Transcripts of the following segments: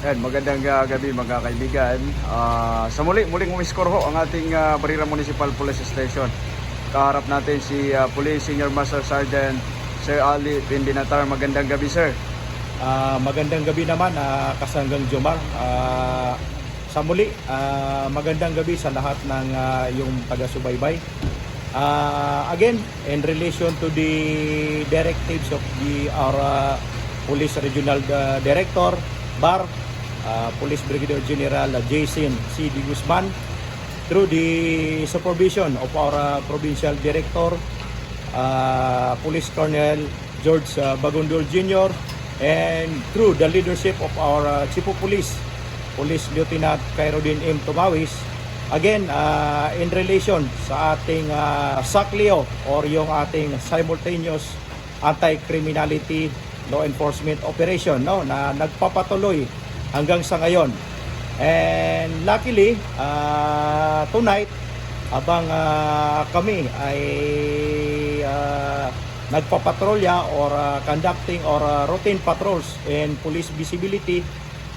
Yan, magandang gabi mga kaibigan. Muling umiskor ho ang ating Barira Municipal Police Station. Kaharap natin si Police Senior Master Sergeant Sir Ali Pindinatar. Magandang gabi, sir. Magandang gabi naman, Kasanggang Jomar. Magandang gabi sa lahat ng yung taga-subaybay. Again, in relation to the directives of our Police Regional Director, BAR, Police Brigadier General Jason C. D. Guzman, through the supervision of our Provincial Director, Police Colonel George Bagondol Jr., and through the leadership of our Chief of Police, Police Lieutenant Khairuddin M. Tumawis, again, in relation sa ating SACLIO or yung ating simultaneous anti-criminality law enforcement operation, no, na nagpapatuloy hanggang sa ngayon. And luckily, tonight, habang kami ay nagpapatrolya or conducting or routine patrols and police visibility,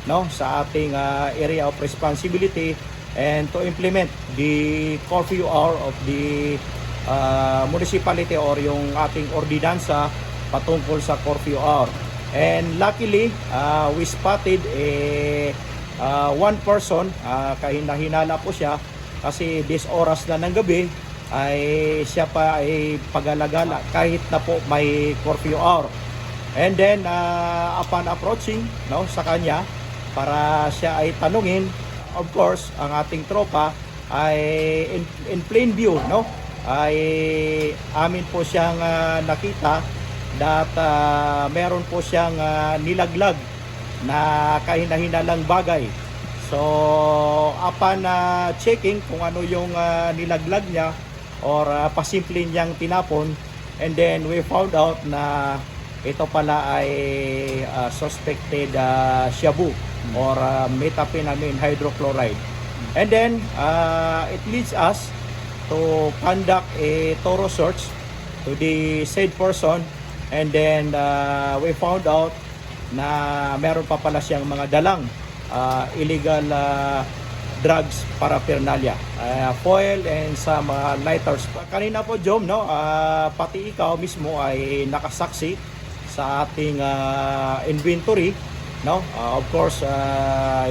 no, sa ating area of responsibility, and to implement the curfew hour of the municipality or yung ating ordinansa patungkol sa curfew hour. And luckily, we spotted one person, kahina-hinala po siya kasi this oras na ng gabi ay siya pa ay pag-alagala kahit na po may curfew hour. And then upon approaching, no, sa kanya para siya ay tanungin, of course, ang ating tropa ay in plain view, no, ay amin po siyang nakita that meron po siyang nilaglag na kahina-hinalang bagay. So upon checking kung ano yung nilaglag niya or pasimple niyang tinapon, and then we found out na ito pala ay suspected shabu or methamphetamine hydrochloride. And then it leads us to conduct a thorough search to the said person. And then we found out na meron pa pala siyang mga dalang illegal drugs paraphernalia, foil and some lighters. Kanina po, Jom, no, pati ikaw mismo ay nakasaksi sa ating inventory, no. Of course,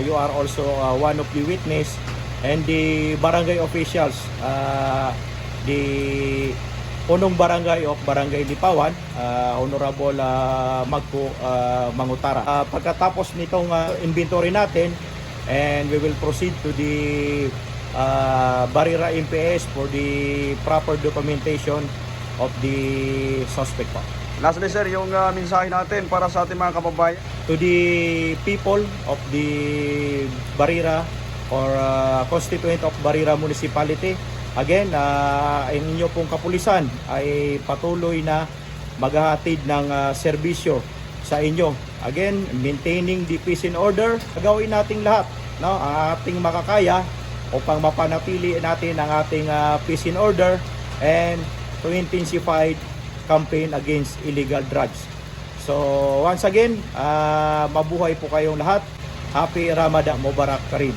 you are also one of the witness, and the barangay officials, the punong barangay of Barangay Lipawan, Honorable Magpo Mangutara. Pagkatapos nitong inventory natin, and we will proceed to the Barira MPS for the proper documentation of the suspect po. Lastly, sir, yung mensahe natin para sa ating mga kababayan. To the people of the Barira or constituent of Barira Municipality, again, inyo pong kapulisan ay patuloy na maghahatid ng serbisyo sa inyo. Again, maintaining the peace and order. Gagawin nating lahat, no, ang ating makakaya upang mapanatili natin ang ating peace and order and to intensify campaign against illegal drugs. So once again, mabuhay po kayong lahat. Happy Ramadan Mubarak Karim.